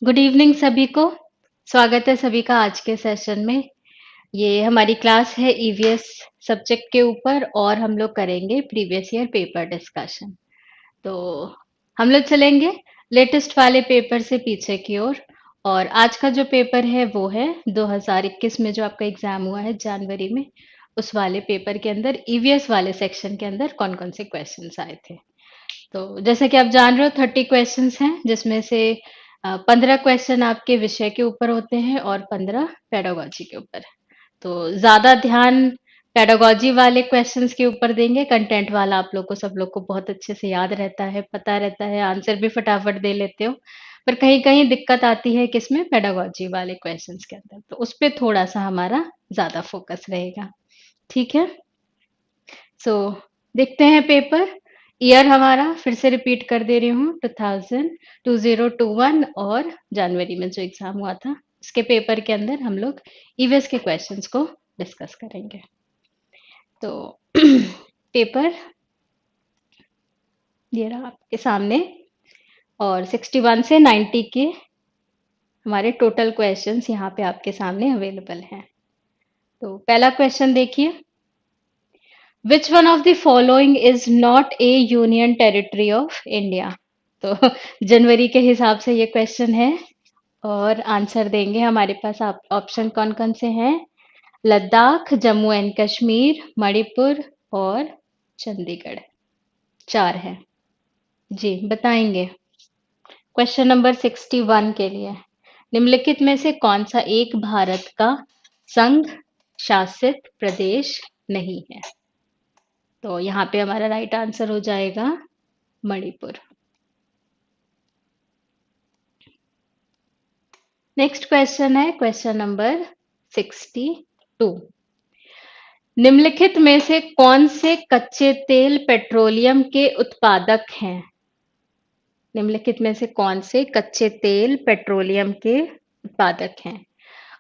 Good evening सभी को। स्वागत है सभी का आज के सेशन में। ये हमारी क्लास है ईवीएस सब्जेक्ट के ऊपर और हम लोग करेंगे प्रीवियस ईयर पेपर डिस्कशन। तो हम लोग चलेंगे लेटेस्ट वाले पेपर से पीछे की ओर। और आज का जो पेपर है वो है 2021 में जो आपका एग्जाम हुआ है जनवरी में, उस वाले पेपर के अंदर ईवीएस वाले सेक्शन के अंदर कौन कौन से क्वेश्चंस आए थे। तो जैसे कि आप जान रहे हो 30 क्वेश्चंस हैं, जिसमें से 15 क्वेश्चन आपके विषय के ऊपर होते हैं और 15 पेडागोजी के ऊपर। तो ज्यादा ध्यान पेडागोजी वाले क्वेश्चंस के ऊपर देंगे। कंटेंट वाला आप लोग को सब लोग को बहुत अच्छे से याद रहता है, पता रहता है, आंसर भी फटाफट दे लेते हो। पर कहीं कहीं दिक्कत आती है किसमें, पेडागोजी वाले क्वेश्चंस के अंदर। तो उस पर थोड़ा सा हमारा ज्यादा फोकस रहेगा। ठीक है। सो देखते हैं पेपर। ईयर हमारा फिर से रिपीट कर दे रही हूँ, 2021 और जनवरी में जो एग्जाम हुआ था उसके पेपर के अंदर हम लोग ईवीएस के क्वेश्चंस को डिस्कस करेंगे। तो पेपर ये रहा आपके सामने और 61 से 90 के हमारे टोटल क्वेश्चंस यहाँ पे आपके सामने अवेलेबल हैं। तो पहला क्वेश्चन देखिए, विच one of the following is not A union territory of India. तो जनवरी के हिसाब से ये क्वेश्चन है और आंसर देंगे हमारे पास आप ऑप्शन कौन कौन से हैं, लद्दाख, जम्मू एंड कश्मीर, मणिपुर और चंडीगढ़। चार है जी, बताएंगे। क्वेश्चन नंबर 61 के लिए, निम्नलिखित में से कौन सा एक भारत का संघ शासित प्रदेश नहीं है। तो यहाँ पे हमारा राइट आंसर हो जाएगा मणिपुर। नेक्स्ट क्वेश्चन है क्वेश्चन नंबर 62, निम्नलिखित में से कौन से कच्चे तेल पेट्रोलियम के उत्पादक हैं। निम्नलिखित में से कौन से कच्चे तेल पेट्रोलियम के उत्पादक हैं।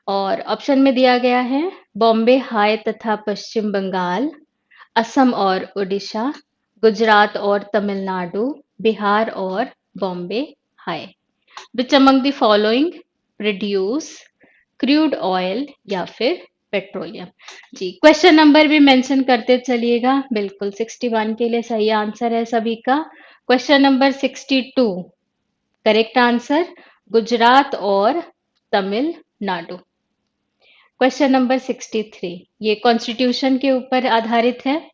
और ऑप्शन में दिया गया है बॉम्बे हाई तथा पश्चिम बंगाल, असम और उड़ीसा, गुजरात और तमिलनाडु, बिहार और Bombay high. Which among the following produce crude oil या फिर पेट्रोलियम। जी, क्वेश्चन नंबर भी मेंशन करते चलिएगा। बिल्कुल 61 के लिए सही आंसर है सभी का। Question number 62 correct answer Gujarat और तमिलनाडु। क्वेश्चन नंबर 63, ये कॉन्स्टिट्यूशन के ऊपर आधारित है।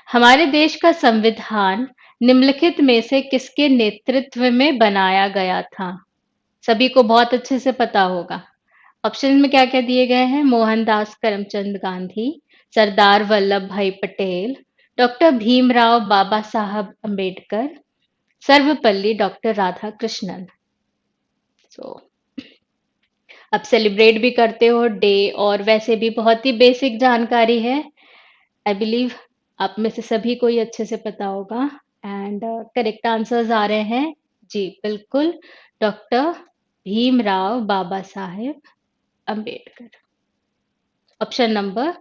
हमारे देश का संविधान निम्नलिखित में से किसके नेतृत्व में बनाया गया था। सभी को बहुत अच्छे से पता होगा। ऑप्शन में क्या क्या दिए गए हैं, मोहनदास करमचंद गांधी, सरदार वल्लभ भाई पटेल, डॉक्टर भीमराव बाबा साहब अंबेडकर, सर्वपल्ली डॉक्टर राधाकृष्णन। सो अब सेलिब्रेट भी करते हो डे, और वैसे भी बहुत ही बेसिक जानकारी है। आई बिलीव आप में से सभी को ये अच्छे से पता होगा। एंड करेक्ट आंसर्स आ रहे हैं जी, बिल्कुल doctor Bhimrao Baba Saheb Ambedkar. Option number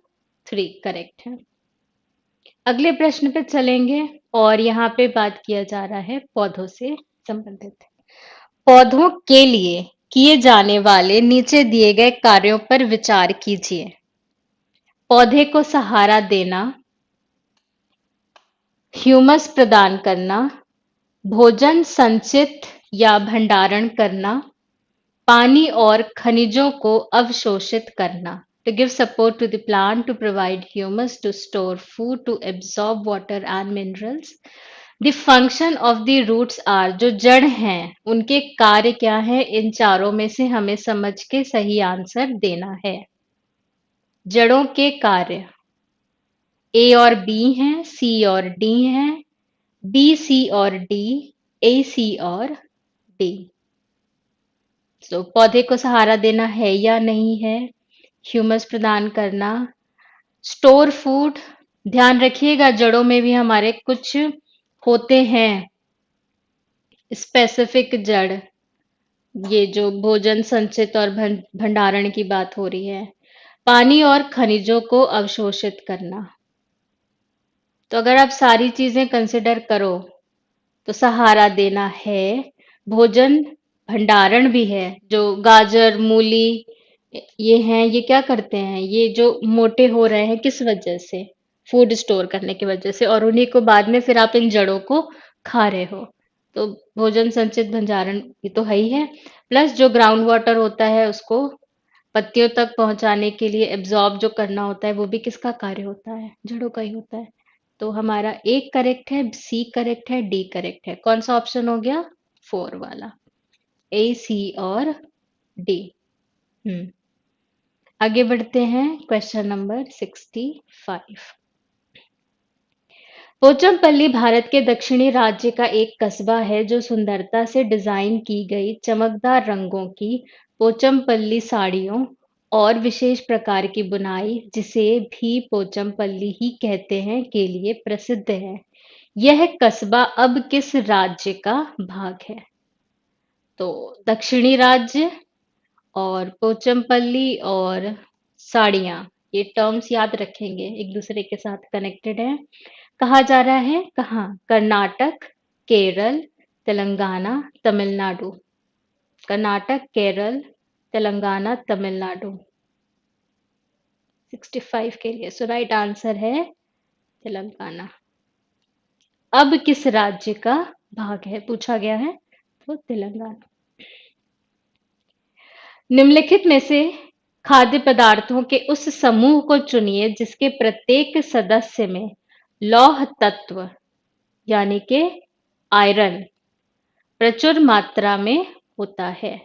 3 correct है। अगले प्रश्न पे चलेंगे और यहाँ पे बात किया जा रहा है पौधों से संबंधित। पौधों के लिए किए जाने वाले नीचे दिए गए कार्यों पर विचार कीजिए। पौधे को सहारा देना, ह्यूमस प्रदान करना, भोजन संचित या भंडारण करना, पानी और खनिजों को अवशोषित करना। To give support to the plant, to provide humus, to store food, to absorb water and minerals. The function of the roots are, जो जड़ हैं उनके कार्य क्या है, इन चारों में से हमें समझ के सही आंसर देना है। जड़ों के कार्य ए और बी हैं, सी और डी हैं, बी सी और डी, ए सी और डी। तो पौधे को सहारा देना है या नहीं है, ह्यूमस प्रदान करना, स्टोर फूड, ध्यान रखिएगा जड़ों में भी हमारे कुछ होते हैं स्पेसिफिक जड़, ये जो भोजन संचित और भंडारण की बात हो रही है, पानी और खनिजों को अवशोषित करना। तो अगर आप सारी चीजें कंसिडर करो तो सहारा देना है, भोजन भंडारण भी है। जो गाजर, मूली ये हैं, ये क्या करते हैं, ये जो मोटे हो रहे हैं किस वजह से? फूड स्टोर करने की वजह से, और उन्हीं को बाद में फिर आप इन जड़ों को खा रहे हो। तो भोजन संचित भंडारण ये तो है ही है। प्लस जो ग्राउंड वाटर होता है उसको पत्तियों तक पहुंचाने के लिए एब्जॉर्ब जो करना होता है, वो भी किसका कार्य होता है? जड़ों का ही होता है। तो हमारा एक करेक्ट है, सी करेक्ट है, डी करेक्ट है। कौन सा ऑप्शन हो गया? फोर वाला, ए, सी और डी। हम्म आगे बढ़ते हैं, क्वेश्चन नंबर 65। पोचमपल्ली भारत के दक्षिणी राज्य का एक कस्बा है जो सुंदरता से डिजाइन की गई चमकदार रंगों की पोचमपल्ली साड़ियों और विशेष प्रकार की बुनाई, जिसे भी पोचमपल्ली ही कहते हैं, के लिए प्रसिद्ध है। यह कस्बा अब किस राज्य का भाग है? तो दक्षिणी राज्य और पोचमपल्ली और साड़ियाँ, ये टर्म्स याद रखेंगे, एक दूसरे के साथ कनेक्टेड है। कहा जा रहा है कहाँ? कर्नाटक, केरल, तेलंगाना, तमिलनाडु। कर्नाटक, केरल, तेलंगाना, तमिलनाडु। 65 के लिए सो राइट आंसर है तेलंगाना। अब किस राज्य का भाग है पूछा गया है, तो तेलंगाना। निम्नलिखित में से खाद्य पदार्थों के उस समूह को चुनिए जिसके प्रत्येक सदस्य में लौह तत्व यानी कि आयरन प्रचुर मात्रा में होता है।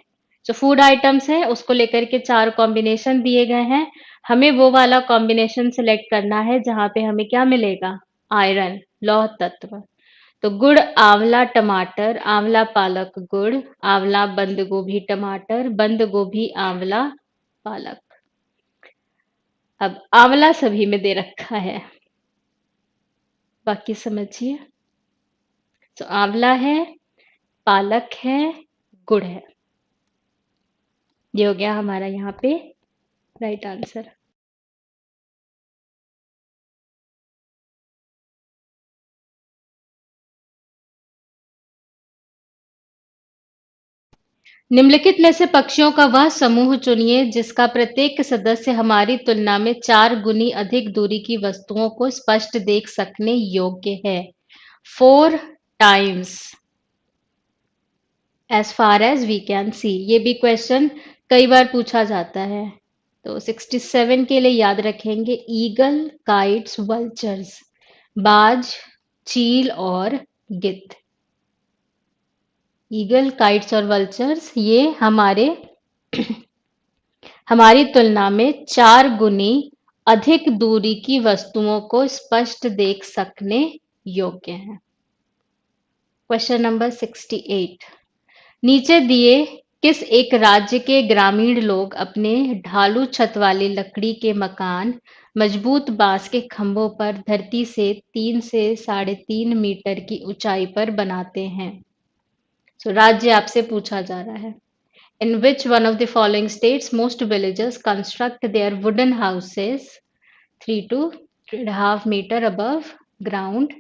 जो फूड आइटम्स है उसको लेकर के चार कॉम्बिनेशन दिए गए हैं। हमें वो वाला कॉम्बिनेशन सिलेक्ट करना है जहां पे हमें क्या मिलेगा? आयरन, लौह तत्व। तो गुड़, आंवला, टमाटर, आंवला पालक गुड़, आंवला बंद गोभी टमाटर, बंद गोभी आंवला पालक। अब आंवला सभी में दे रखा है, बाकी समझिए। तो आंवला है, पालक है, गुड़ है। ये हो गया हमारा यहाँ पे राइट आंसर। निम्नलिखित में से पक्षियों का वह समूह चुनिए जिसका प्रत्येक सदस्य हमारी तुलना में 4 गुनी अधिक दूरी की वस्तुओं को स्पष्ट देख सकने योग्य है। 4 times as far as we can see, ये भी क्वेश्चन कई बार पूछा जाता है। तो 67 के लिए याद रखेंगे, ईगल, काइट्स, वल्चर्स, बाज, चील और गिद्ध। ईगल, काइट्स और वल्चर्स ये हमारी तुलना में 4 गुनी अधिक दूरी की वस्तुओं को स्पष्ट देख सकने योग्य हैं। Question number 68। नीचे दिए किस एक राज्य के ग्रामीण लोग अपने ढालू छत वाली लकड़ी के मकान मजबूत बांस के खंभों पर धरती से 3 से 3.5 मीटर की ऊंचाई पर बनाते हैं? तो राज्य आपसे पूछा जा रहा है। In which one of the following states most villagers construct their wooden houses 3 to 3.5 meter above ground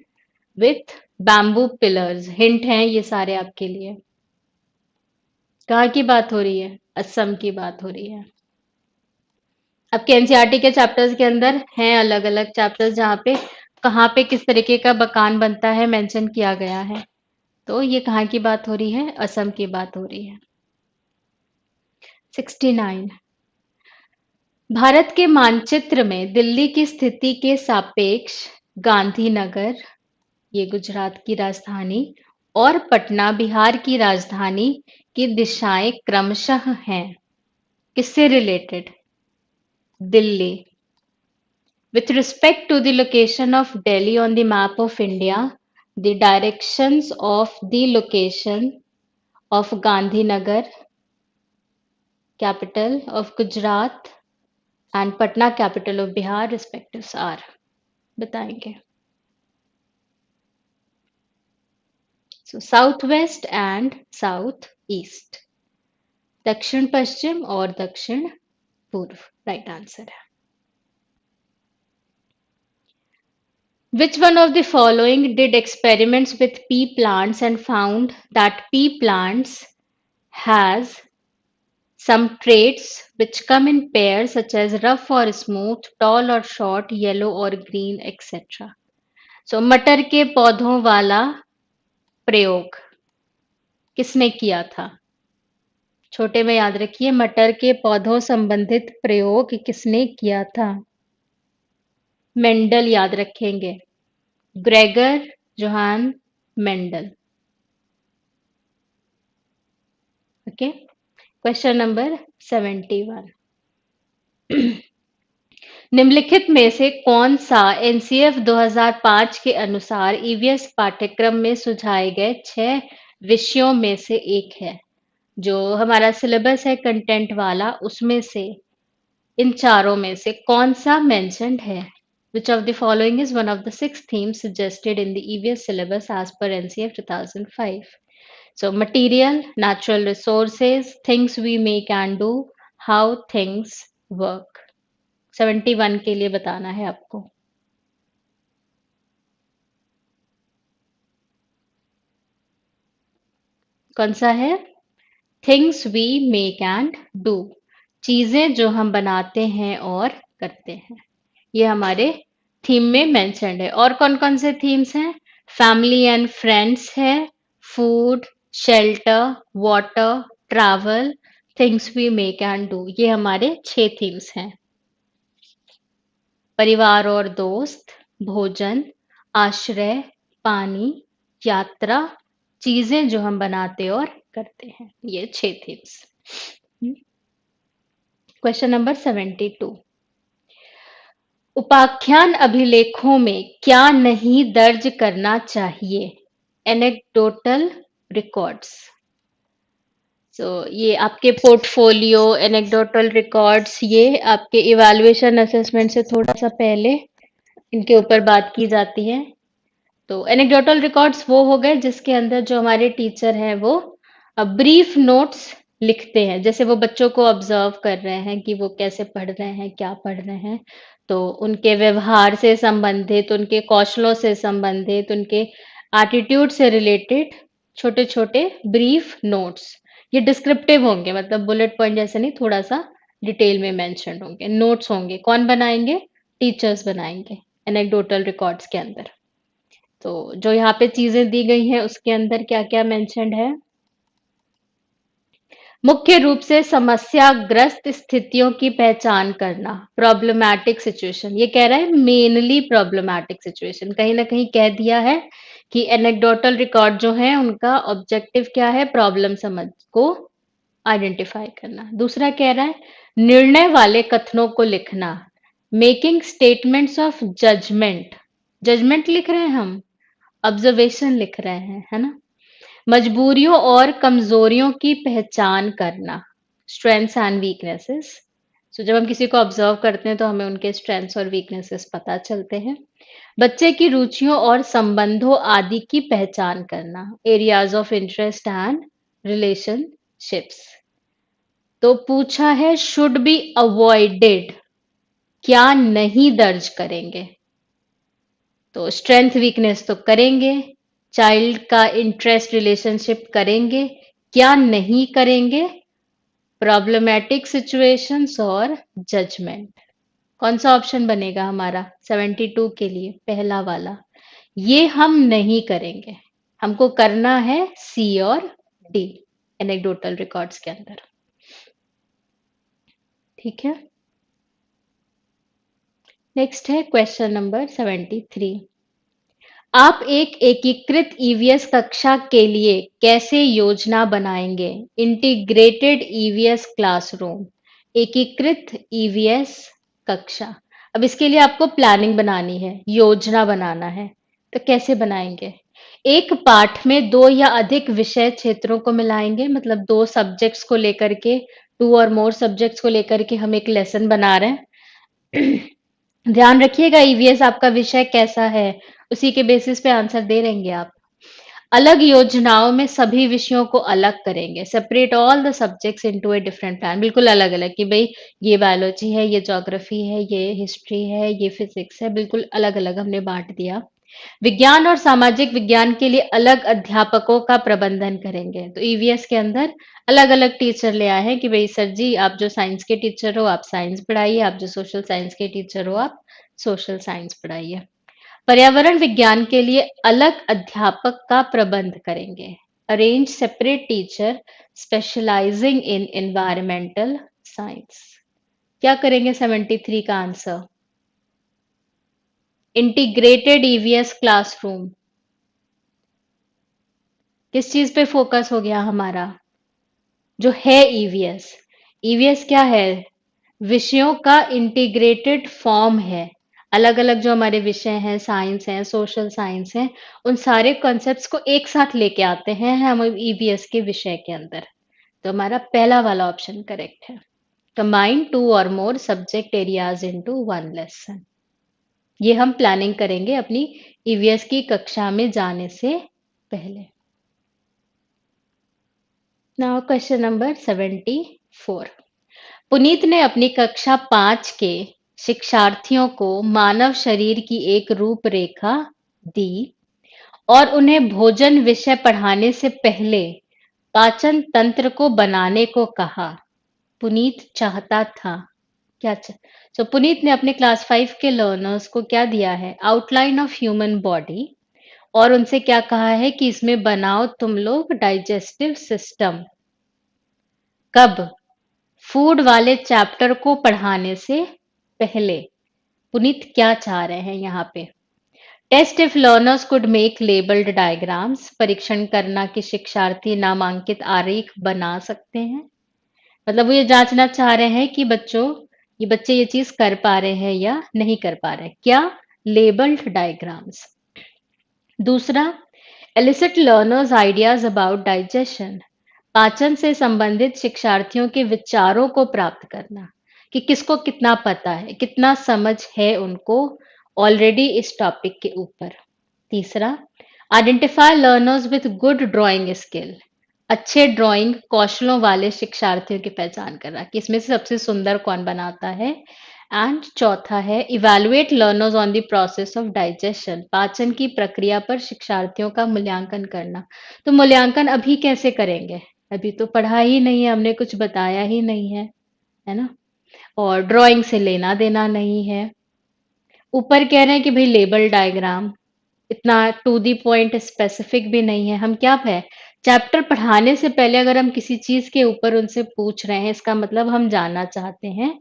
with bamboo pillars? Hint हैं ये सारे आपके लिए। कहाँ की बात हो रही है? असम की बात हो रही है। आपके एनसीईआरटी के चैप्टर्स के अंदर हैं अलग अलग चैप्टर्स जहाँ पे कहाँ पे किस तरीके का मकान बनता है मेंशन किया गया है। तो ये कहाँ की बात हो रही है? असम की बात हो रही है। 69। भारत के मानचित्र में दिल्ली की स्थिति के सापेक्ष गांधीनगर, ये गुजरात की राजधानी, और पटना बिहार की राजधानी की दिशाएं क्रमशः हैं। किससे related? Delhi. With respect to the location of Delhi on the map of India, the directions of the location of Gandhinagar, capital of Gujarat, and Patna, capital of Bihar, respectives are? बताएंगे। So south west and south east, दक्षिण पश्चिम और दक्षिण पूर्व right answer है। Which one of the following did experiments with pea plants and found that pea plants has some traits which come in pairs such as rough or smooth, tall or short, yellow or green, etc. So मटर के पौधों वाला प्रयोग किसने किया था? छोटे में याद रखिए, मटर के पौधों संबंधित प्रयोग किसने किया था? मेंडल याद रखेंगे, Gregor Johan Mendel. Okay, question number 71। निम्नलिखित में से कौन सा एनसीएफ 2005 के अनुसार ईवीएस पाठ्यक्रम में सुझाए गए 6 विषयों में से एक है? जो हमारा सिलेबस है कंटेंट वाला, उसमें से इन चारों में से कौन सा मेंशन्ड है? Which of the following is one of the 6 themes suggested in the EVS syllabus as per NCF 2005? So, material, natural resources, things we make and do, how things work. 71 के लिए बताना है आपको। कौन सा है? Things we make and do, चीजें जो हम बनाते हैं और करते हैं। ये हमारे थीम में मेंशन्ड है। और कौन कौन से थीम्स हैं? फैमिली एंड फ्रेंड्स है, food, shelter, water, travel, things we make and do, ये हमारे 6 थीम्स हैं। परिवार और दोस्त, भोजन, आश्रय, पानी, यात्रा, चीजें जो हम बनाते और करते हैं, ये 6 थीम्स। Question number 72। उपाख्यान अभिलेखों में क्या नहीं दर्ज करना चाहिए? Anecdotal records. ये आपके पोर्टफोलियो, एनेक्डोटल रिकॉर्ड्स, ये आपके इवैल्यूएशन असेसमेंट से थोड़ा सा पहले इनके ऊपर बात की जाती है। तो एनेक्डोटल रिकॉर्ड्स वो हो गए जिसके अंदर जो हमारे टीचर हैं वो ब्रीफ नोट्स लिखते हैं, जैसे वो बच्चों को ऑब्जर्व कर रहे हैं कि वो कैसे पढ़ रहे हैं, क्या पढ़ रहे हैं, तो उनके व्यवहार से संबंधित, उनके कौशलों से संबंधित, उनके एटीट्यूड से रिलेटेड छोटे छोटे ब्रीफ नोट्स। ये डिस्क्रिप्टिव होंगे, मतलब बुलेट पॉइंट जैसे नहीं, थोड़ा सा डिटेल में मेंशन होंगे, नोट्स होंगे। कौन बनाएंगे? टीचर्स बनाएंगे एनेक्डोटल रिकॉर्ड्स के अंदर। तो जो यहाँ पे चीजें दी गई हैं उसके अंदर क्या क्या मेंशन्ड है? मुख्य रूप से समस्याग्रस्त स्थितियों की पहचान करना, प्रॉब्लमैटिक सिचुएशन। ये कह रहा है मेनली प्रॉब्लमैटिक सिचुएशन। कहीं ना कहीं कह दिया है कि एनेक्डोटल रिकॉर्ड जो है उनका ऑब्जेक्टिव क्या है? प्रॉब्लम समझ को आइडेंटिफाई करना। दूसरा कह रहा है निर्णय वाले कथनों को लिखना, making statements of judgement. Judgement लिख रहे हैं हम, ऑब्जर्वेशन लिख रहे हैं, है ना। मजबूरियों और कमजोरियों की पहचान करना, स्ट्रेंथ्स एंड वीकनेसेस। जब हम किसी को ऑब्जर्व करते हैं तो हमें उनके स्ट्रेंथ्स और वीकनेसेस पता चलते हैं। बच्चे की रुचियों और संबंधों आदि की पहचान करना, areas of interest and relationships. तो पूछा है शुड बी अवॉइडेड, क्या नहीं दर्ज करेंगे? तो स्ट्रेंथ वीकनेस तो करेंगे, चाइल्ड का इंटरेस्ट रिलेशनशिप करेंगे, क्या नहीं करेंगे? प्रॉब्लमैटिक सिचुएशंस और जजमेंट। कौन सा ऑप्शन बनेगा हमारा 72 के लिए? पहला वाला, ये हम नहीं करेंगे। हमको करना है सी और डी एनेक्डोटल रिकॉर्ड्स के अंदर। ठीक है, नेक्स्ट है क्वेश्चन नंबर 73। आप एक एकीकृत ईवीएस कक्षा के लिए कैसे योजना बनाएंगे? इंटीग्रेटेड ईवीएस क्लासरूम, एकीकृत ईवीएस कक्षा। अब इसके लिए आपको प्लानिंग बनानी है, योजना बनाना है, तो कैसे बनाएंगे? एक पाठ में 2 या अधिक विषय क्षेत्रों को मिलाएंगे, मतलब 2 सब्जेक्ट्स को लेकर के, 2 और मोर सब्जेक्ट्स को लेकर के हम एक लेसन बना रहे हैं। ध्यान रखिएगा ईवीएस आपका विषय कैसा है, उसी के बेसिस पे आंसर दे रहेंगे आप। अलग योजनाओं में सभी विषयों को अलग करेंगे, separate all the subjects into a different plan. बिल्कुल अलग अलग, कि भाई ये बायोलॉजी है, ये ज्योग्राफी है, ये हिस्ट्री है, ये फिजिक्स है, बिल्कुल अलग अलग हमने बांट दिया। विज्ञान और सामाजिक विज्ञान के लिए अलग अध्यापकों का प्रबंधन करेंगे। तो ईवीएस के अंदर अलग-अलग टीचर ले आए हैं कि भई सर जी आप जो साइंस के टीचर हो आप साइंस पढ़ाइए, आप जो सोशल साइंस के टीचर हो आप सोशल साइंस पढ़ाइए। पर्यावरण विज्ञान के लिए अलग अध्यापक का प्रबंध करेंगे। अरेंज सेपरेट टीचर स्पेशलाइजिंग इन एनवायरमेंटल साइंस। क्या करेंगे 73 का आंसर? Integrated EVS classroom. किस चीज पे फोकस हो गया हमारा? जो है ईवीएस। ईवीएस क्या है? विषयों का इंटीग्रेटेड फॉर्म है। अलग अलग जो हमारे विषय हैं, साइंस हैं, सोशल साइंस हैं, उन सारे कॉन्सेप्ट्स को एक साथ लेके आते हैं हम ईवीएस के विषय के अंदर। तो हमारा पहला वाला ऑप्शन करेक्ट है। कंबाइन टू और more subject areas into one lesson. ये हम प्लानिंग करेंगे अपनी ईवीएस की कक्षा में जाने से पहले। Now question number 74। पुनीत ने अपनी कक्षा 5 के शिक्षार्थियों को मानव शरीर की एक रूपरेखा दी और उन्हें भोजन विषय पढ़ाने से पहले पाचन तंत्र को बनाने को कहा। पुनीत चाहता था क्या सो पुनीत ने अपने क्लास 5 के लर्नर्स को क्या दिया है? आउटलाइन ऑफ ह्यूमन बॉडी, और उनसे क्या कहा है कि इसमें बनाओ तुम लोग डाइजेस्टिव सिस्टम। कब? फूड वाले चैप्टर को पढ़ाने से पहले। पुनीत क्या चाह रहे हैं यहाँ पे? Test if learners could make labelled diagrams. परीक्षण करना कि शिक्षार्थी नामांकित आरेख बना सकते हैं। मतलब वो ये जांचना चाह रहे हैं कि ये बच्चे ये चीज कर पा रहे हैं या नहीं कर पा रहे हैं। क्या? Labelled diagrams. दूसरा, elicit learners ideas about digestion. पाचन से संबंधित शिक्षार्थियों के विचारों को प्राप्त करना कि किसको कितना पता है, कितना समझ है उनको ऑलरेडी इस टॉपिक के ऊपर। तीसरा, identify learners with good drawing skill. अच्छे ड्राइंग कौशलों वाले शिक्षार्थियों की पहचान करना कि इसमें से सबसे सुंदर कौन बनाता है। एंड चौथा है evaluate learners on the process of digestion. पाचन की प्रक्रिया पर शिक्षार्थियों का मूल्यांकन करना। तो मूल्यांकन अभी कैसे करेंगे? अभी तो पढ़ा ही नहीं है, हमने कुछ बताया ही नहीं है ना? और ड्राइंग से लेना देना नहीं है। ऊपर कह रहे हैं कि भाई लेबल डायग्राम, इतना टू दी पॉइंट स्पेसिफिक भी नहीं है। हम क्या है, चैप्टर पढ़ाने से पहले अगर हम किसी चीज के ऊपर उनसे पूछ रहे हैं, इसका मतलब हम जानना चाहते हैं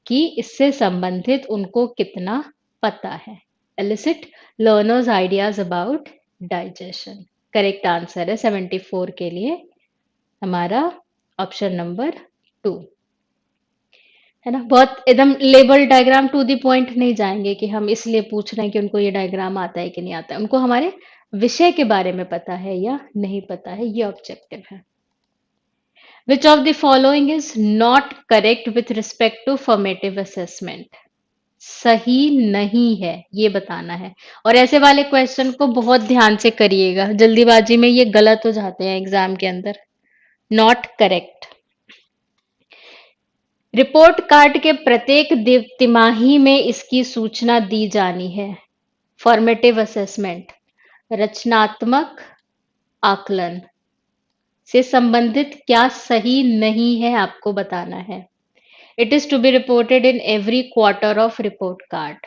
कि इससे संबंधित उनको कितना पता है। Elicit learners ideas about digestion. Correct answer है 74 के लिए हमारा ऑप्शन नंबर 2 है ना। बहुत एकदम label diagram to the point नहीं जाएंगे कि हम इसलिए पूछ रहे हैं कि उनको ये डायग्राम आता है कि नहीं आता है। उनको हमारे विषय के बारे में पता है या नहीं पता है, ये ऑब्जेक्टिव है। Which of the following is not correct with respect to formative assessment. सही नहीं है ये बताना है। और ऐसे वाले क्वेश्चन को बहुत ध्यान से करिएगा, जल्दीबाजी में ये गलत हो जाते हैं एग्जाम के अंदर। Not correct. रिपोर्ट कार्ड के प्रत्येक तिमाही में इसकी सूचना दी जानी है। फॉर्मेटिव असेसमेंट रचनात्मक आकलन से संबंधित क्या सही नहीं है आपको बताना है। It is to be reported in every quarter of report card.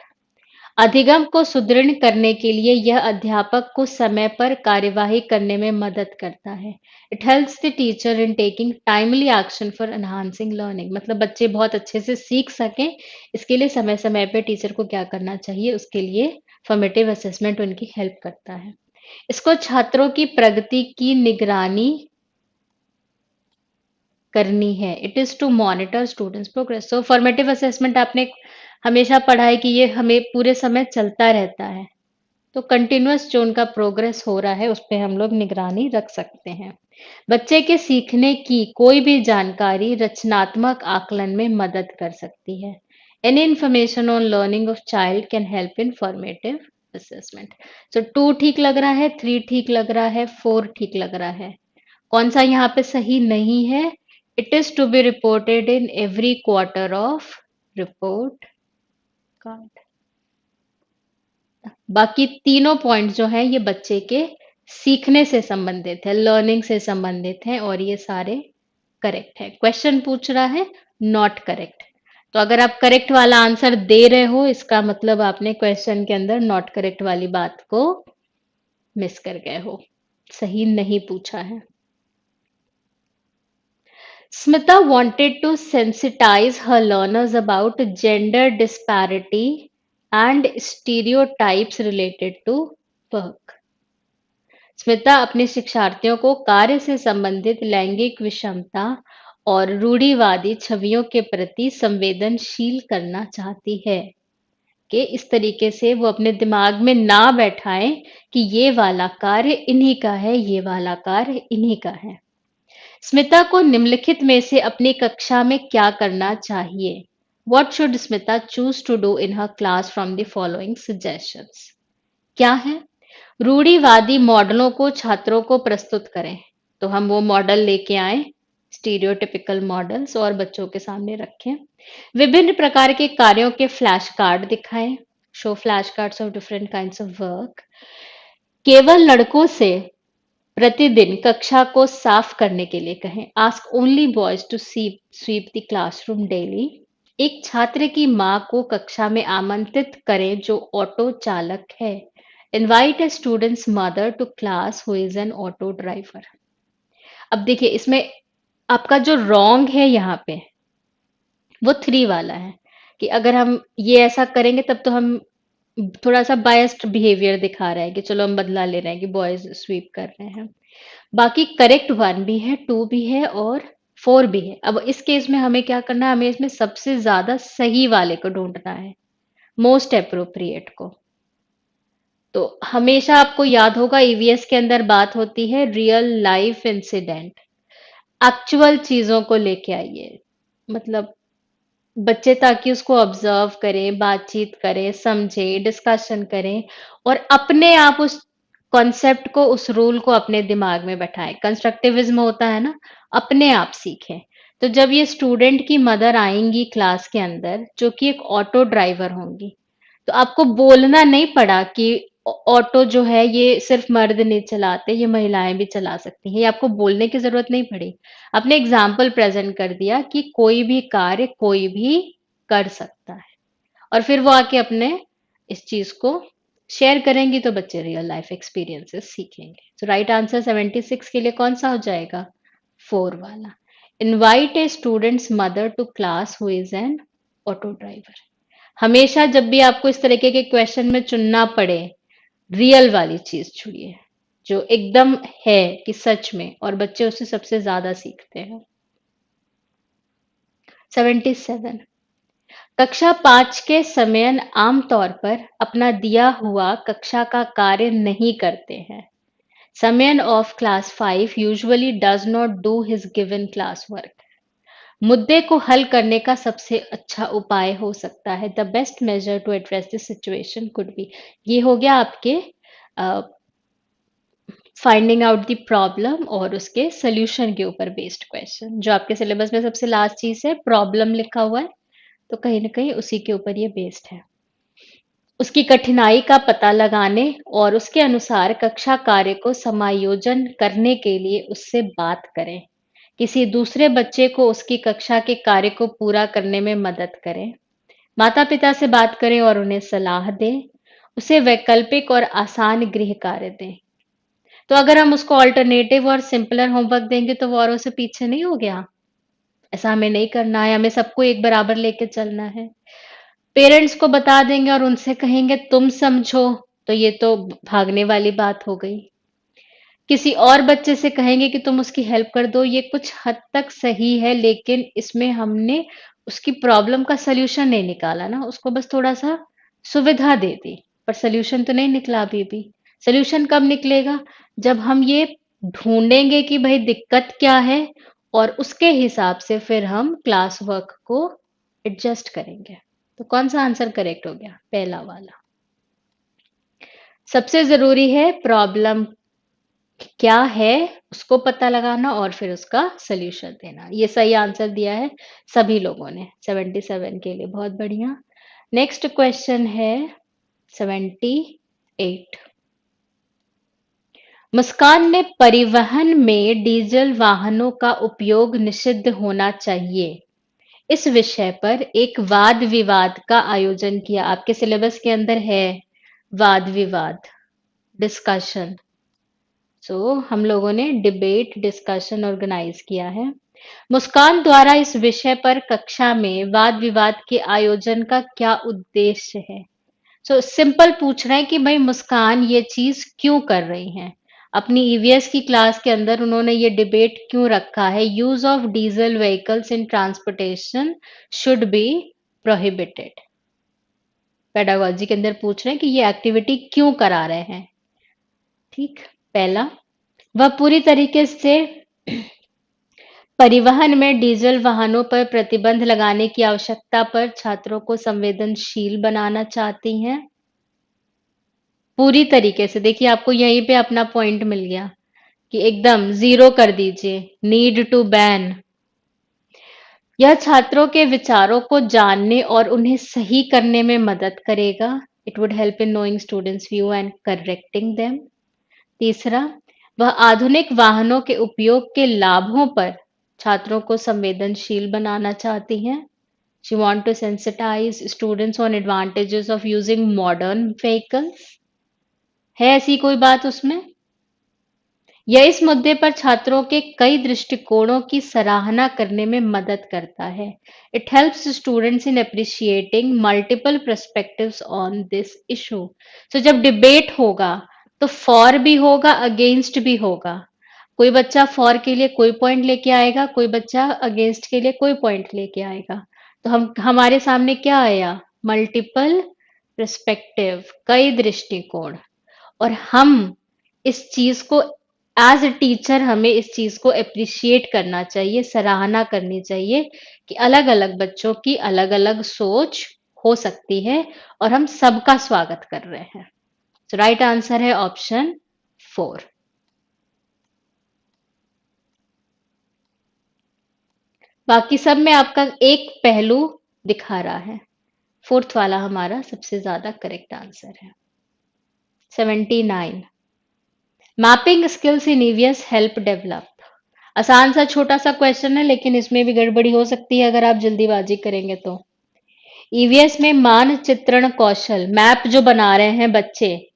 अधिगम को सुदृढ़ करने के लिए यह अध्यापक को समय पर कार्यवाही करने में मदद करता है। It helps the teacher in taking timely action for enhancing learning. मतलब बच्चे बहुत अच्छे से सीख सकें, इसके लिए समय समय पे टीचर को क्या करना चाहिए, उसके लिए फॉर्मेटिव असेसमेंट उनकी हेल्प करता है। इसको छात्रों की प्रगति की निगरानी करनी है। It is to monitor students progress. So formative assessment आपने हमेशा पढ़ा है कि ये हमें पूरे समय चलता रहता है। तो कंटिन्यूअस जो उनका प्रोग्रेस हो रहा है उस पे हम लोग निगरानी रख सकते हैं। बच्चे के सीखने की कोई भी जानकारी रचनात्मक आकलन में मदद कर सकती है। Any information on learning of child can help in formative assessment. So 2 ठीक लग रहा है, 3 ठीक लग रहा है, 4 ठीक लग रहा है। कौन सा यहाँ पे सही नहीं है? It is to be reported in every quarter of report card. बाकी तीनों पॉइंट जो हैं ये बच्चे के सीखने से संबंधित है, लर्निंग से संबंधित है और ये सारे करेक्ट है। क्वेश्चन पूछ रहा है नॉट करेक्ट। तो अगर आप करेक्ट वाला आंसर दे रहे हो इसका मतलब आपने क्वेश्चन के अंदर नॉट करेक्ट वाली बात को मिस कर गए हो, सही नहीं पूछा है। Smita wanted to sensitize her learners about gender disparity and stereotypes related to work. Smita अपने शिक्षार्थियों को कार्य से संबंधित लैंगिक विषमता और रूढ़िवादी छवियों के प्रति संवेदनशील करना चाहती है कि इस तरीके से वो अपने दिमाग में ना बैठाएं कि ये वाला कार्य इन्हीं का है, ये वाला कार्य इन्हीं का है। स्मिता को निम्नलिखित में से अपनी कक्षा में क्या करना चाहिए? What should Smita choose to do in her class from the following suggestions? क्या है? रूढ़िवादी मॉडलों को छात्रों को प्रस्तुत करें। तो हम वो मॉडल लेके आए, स्टीरियोटिपिकल मॉडल्स, और बच्चों के सामने रखें। विभिन्न प्रकार के कार्यों के फ्लैश कार्ड दिखाएं। Show flash cards of different kinds of work. केवल लड़कों से प्रतिदिन कक्षा को साफ करने के लिए कहें। Ask only boys to sweep the classroom daily. एक छात्र की मां को कक्षा में आमंत्रित करें जो ऑटो चालक है। Invite a students mother to class who is an auto driver. अब देखिए इसमें आपका जो रॉन्ग है यहाँ पे वो 3 वाला है कि अगर हम ये ऐसा करेंगे तब तो हम थोड़ा सा बायस्ड बिहेवियर दिखा रहे हैं कि चलो हम बदला ले रहे हैं कि बॉयज स्वीप कर रहे हैं। बाकी करेक्ट 1 भी है, 2 भी है और 4 भी है। अब इस केस में हमें क्या करना है, हमें इसमें सबसे ज्यादा सही वाले को ढूंढना है, मोस्ट अप्रोप्रिएट को। तो हमेशा आपको याद होगा ईवीएस के अंदर बात होती है रियल लाइफ इंसिडेंट, एक्चुअल चीजों को लेके आइए। मतलब बच्चे ताकि उसको ऑब्जर्व करें, बातचीत करें, समझें, डिस्कशन करें और अपने आप उस कॉन्सेप्ट को, उस रूल को अपने दिमाग में बैठाएं। कंस्ट्रक्टिविज्म होता है ना, अपने आप सीखें। तो जब ये स्टूडेंट की मदर आएंगी क्लास के अंदर जो कि एक ऑटो ड्राइवर होंगी, तो आपको बोलना नहीं पड़ा कि ऑटो जो है ये सिर्फ मर्द नहीं चलाते, ये महिलाएं भी चला सकती हैं। ये आपको बोलने की जरूरत नहीं पड़ी, आपने एग्जाम्पल प्रेजेंट कर दिया कि कोई भी कार्य कोई भी कर सकता है और फिर वो आके अपने इस चीज को शेयर करेंगी तो बच्चे रियल लाइफ एक्सपीरियंसेस सीखेंगे। तो राइट आंसर 76 के लिए कौन सा हो जाएगा? 4 वाला। Invite a students mother to class who is an auto driver. हमेशा जब भी आपको इस तरीके के क्वेश्चन में चुनना पड़े, रियल वाली चीज चुनिए जो एकदम है कि सच में, और बच्चे उससे सबसे ज्यादा सीखते हैं। 77। कक्षा 5 के समयन आमतौर पर अपना दिया हुआ कक्षा का कार्य नहीं करते हैं। समयन of class 5 usually does not do his given class work. मुद्दे को हल करने का सबसे अच्छा उपाय हो सकता है। The best measure to address this situation could be. ये हो गया आपके फाइंडिंग आउट द प्रॉब्लम और उसके सोल्यूशन के ऊपर बेस्ड क्वेश्चन। जो आपके सिलेबस में सबसे लास्ट चीज है, प्रॉब्लम लिखा हुआ है, तो कहीं ना कहीं उसी के ऊपर ये बेस्ड है। उसकी कठिनाई का पता लगाने और उसके अनुसार कक्षा कार्य को समायोजन करने के लिए उससे बात करें। किसी दूसरे बच्चे को उसकी कक्षा के कार्य को पूरा करने में मदद करें। माता पिता से बात करें और उन्हें सलाह दें। उसे वैकल्पिक और आसान गृह कार्य दें। तो अगर हम उसको ऑल्टरनेटिव और सिंपलर होमवर्क देंगे तो वो औरों से पीछे नहीं हो गया। ऐसा हमें नहीं करना है, हमें सबको एक बराबर लेके चलना है। पेरेंट्स को बता देंगे और उनसे कहेंगे तुम समझो, तो ये तो भागने वाली बात हो गई। किसी और बच्चे से कहेंगे कि तुम उसकी हेल्प कर दो, ये कुछ हद तक सही है, लेकिन इसमें हमने उसकी प्रॉब्लम का सल्यूशन नहीं निकाला ना, उसको बस थोड़ा सा सुविधा दे दी, पर सल्यूशन तो नहीं निकला अभी भी। सल्यूशन कब निकलेगा? जब हम ये ढूंढेंगे कि भाई दिक्कत क्या है और उसके हिसाब से फिर हम क्लास वर्क को एडजस्ट करेंगे। तो कौन सा आंसर करेक्ट हो गया? पहला वाला। सबसे जरूरी है प्रॉब्लम क्या है उसको पता लगाना और फिर उसका सल्यूशन देना। ये सही आंसर दिया है सभी लोगों ने 77 के लिए, बहुत बढ़िया। नेक्स्ट क्वेश्चन है 78। 8। मुस्कान ने परिवहन में डीजल वाहनों का उपयोग निषिद्ध होना चाहिए इस विषय पर एक वाद विवाद का आयोजन किया। आपके सिलेबस के अंदर है वाद विवाद, डिस्कशन। हम लोगों ने डिबेट डिस्कशन ऑर्गेनाइज किया है। मुस्कान द्वारा इस विषय पर कक्षा में वाद विवाद के आयोजन का क्या उद्देश्य है? सिंपल पूछ रहे हैं कि भाई मुस्कान ये चीज क्यों कर रही हैं? अपनी ईवीएस की क्लास के अंदर उन्होंने ये डिबेट क्यों रखा है? Use of diesel vehicles in transportation should be prohibited. Pedagogy के अंदर पूछ रहे हैं कि ये एक्टिविटी क्यों करा रहे हैं। ठीक, पहला, वह पूरी तरीके से परिवहन में डीजल वाहनों पर प्रतिबंध लगाने की आवश्यकता पर छात्रों को संवेदनशील बनाना चाहती हैं। पूरी तरीके से देखिए, आपको यहीं पे अपना पॉइंट मिल गया कि एकदम जीरो कर दीजिए, नीड टू बैन। यह छात्रों के विचारों को जानने और उन्हें सही करने में मदद करेगा। It would help in knowing students view and correcting them. तीसरा, वह आधुनिक वाहनों के उपयोग के लाभों पर छात्रों को संवेदनशील बनाना चाहती हैं। She want to sensitize students on advantages of using modern vehicles। है ऐसी कोई बात उसमें? यह इस मुद्दे पर छात्रों के कई दृष्टिकोणों की सराहना करने में मदद करता है। It helps students in appreciating multiple perspectives on this issue. जब डिबेट होगा तो फॉर भी होगा, अगेंस्ट भी होगा। कोई बच्चा फॉर के लिए कोई पॉइंट लेके आएगा, कोई बच्चा अगेंस्ट के लिए कोई पॉइंट लेके आएगा। तो हमारे सामने क्या आया? मल्टीपल पर्सपेक्टिव, कई दृष्टिकोण। और हम इस चीज को एज ए टीचर हमें इस चीज को अप्रिशिएट करना चाहिए, सराहना करनी चाहिए कि अलग अलग बच्चों की अलग अलग सोच हो सकती है और हम सबका स्वागत कर रहे हैं। राइट आंसर है ऑप्शन 4। बाकी सब में आपका एक पहलू दिखा रहा है। फोर्थ वाला हमारा सबसे ज्यादा करेक्ट आंसर है। 79। Mapping skills in EVS help develop. आसान सा छोटा सा क्वेश्चन है, लेकिन इसमें भी गड़बड़ी हो सकती है अगर आप जल्दीबाजी करेंगे तो। ईवीएस में मानचित्रण कौशल, मैप जो बना रहे हैं बच्चे,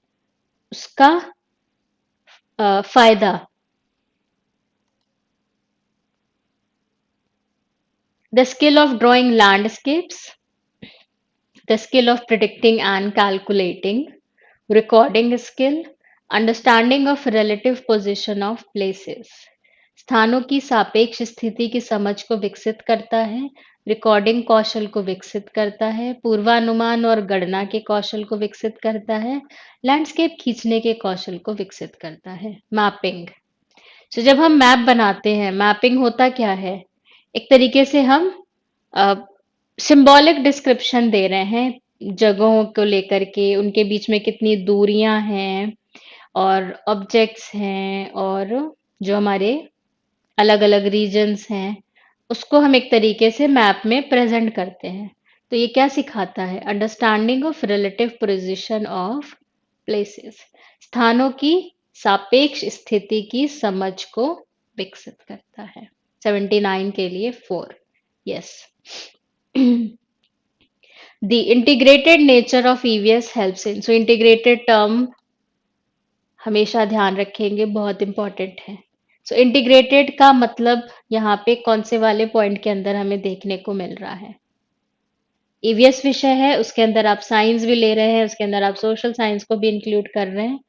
उसका फायदा। The skill of drawing landscapes, the skill of predicting and calculating, recording skill, understanding of relative position of places. स्थानों की सापेक्ष स्थिति की समझ को विकसित करता है, रिकॉर्डिंग कौशल को विकसित करता है, पूर्वानुमान और गणना के कौशल को विकसित करता है, लैंडस्केप खींचने के कौशल को विकसित करता है। मैपिंग, जब हम मैप बनाते हैं, मैपिंग होता क्या है? एक तरीके से हम सिंबॉलिक डिस्क्रिप्शन दे रहे हैं जगहों को लेकर के, उनके बीच में कितनी दूरियां हैं और ऑब्जेक्ट्स हैं और जो हमारे अलग अलग रीजन्स हैं, उसको हम एक तरीके से मैप में प्रेजेंट करते हैं। तो ये क्या सिखाता है? Understanding of relative position of places, स्थानों की सापेक्ष स्थिति की समझ को विकसित करता है। 79 के लिए 4। Yes. The integrated nature of EVS helps in, integrated term हमेशा ध्यान रखेंगे, बहुत इंपॉर्टेंट है। इंटीग्रेटेड का मतलब यहाँ पे कौन से वाले पॉइंट के अंदर हमें देखने को मिल रहा है? ईवीएस विषय है, उसके अंदर आप साइंस भी ले रहे हैं, उसके अंदर आप सोशल साइंस को भी इंक्लूड कर रहे हैं।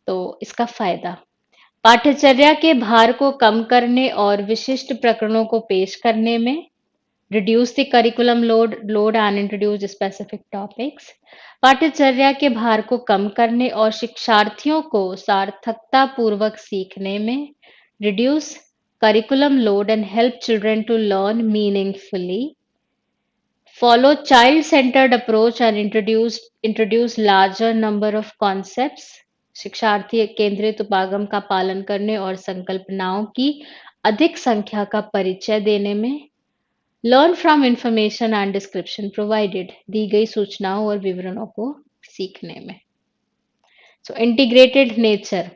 तो इसका फायदा, पाठ्यचर्या के भार को कम करने और विशिष्ट प्रकरणों को पेश करने में, reduce the curriculum load and introduce specific topics. पाठ्यचर्या के भार को कम करने और शिक्षार्थियों को सार्थकता पूर्वक सीखने में, reduce curriculum load and help children to learn meaningfully, follow child-centered approach and introduce larger number of concepts, शिक्षार्थी केंद्रित उपागम का पालन करने और संकल्पनाओं की अधिक संख्या का परिचय देने में, learn from information and description provided, दी गई सूचनाओं और विवरणों को सीखने में। सो इंटीग्रेटेड नेचर,